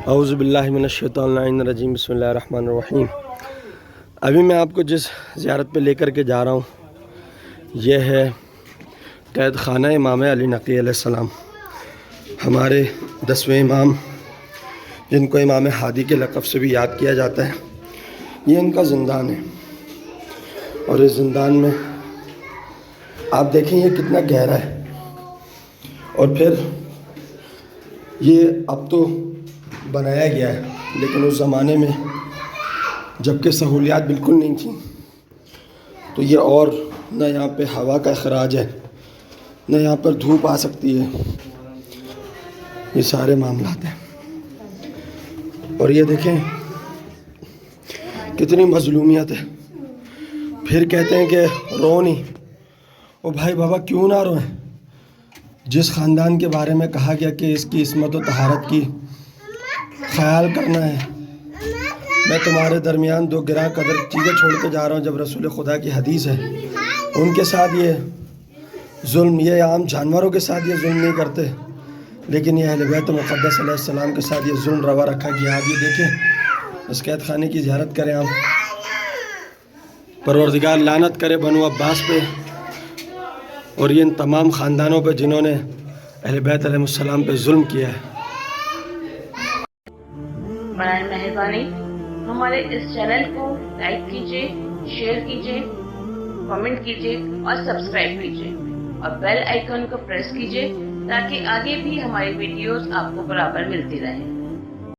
اعوذ باللہ من الشیطان الرجیم، بسم اللہ الرحمن الرحیم۔ ابھی میں آپ کو جس زیارت پہ لے کر کے جا رہا ہوں یہ ہے قید خانہ امام علی نقی علیہ السلام، ہمارے 10ویں امام جن کو امام ہادی کے لقب سے بھی یاد کیا جاتا ہے۔ یہ ان کا زندان ہے اور اس زندان میں آپ دیکھیں یہ کتنا گہرا ہے، اور پھر یہ اب تو بنایا گیا ہے، لیکن اس زمانے میں جب کہ سہولیات بالکل نہیں تھیں تو یہ، اور نہ یہاں پہ ہوا کا اخراج ہے، نہ یہاں پر دھوپ آ سکتی ہے، یہ سارے معاملات ہیں۔ اور یہ دیکھیں کتنی مظلومیت ہے، پھر کہتے ہیں کہ رو نہیں۔ او بھائی بابا کیوں نہ روئیں؟ جس خاندان کے بارے میں کہا گیا کہ اس کی عصمت و طہارت کی خیال کرنا ہے، میں تمہارے درمیان دو گراں قدر چیزیں چھوڑ کے جا رہا ہوں۔ جب رسول خدا کی حدیث ہے، ان کے ساتھ یہ ظلم، یہ عام جانوروں کے ساتھ یہ ظلم نہیں کرتے، لیکن یہ اہل بیت مقدس علیہ السلام کے ساتھ یہ ظلم روا رکھا گیا۔ آپ یہ دیکھیں، اس قید خانے کی زیارت کریں آپ، پروردگار لعنت کرے بنو عباس پہ اور یہ ان تمام خاندانوں پہ جنہوں نے اہل بیت علیہ السلام پہ ظلم کیا ہے۔ برائے مہربانی ہمارے اس چینل کو لائک کیجیے، شیئر کیجیے، کمنٹ کیجیے اور سبسکرائب کیجیے، اور بیل آئیکن کو پریس کیجیے تاکہ آگے بھی ہماری ویڈیوز آپ کو برابر ملتی رہیں۔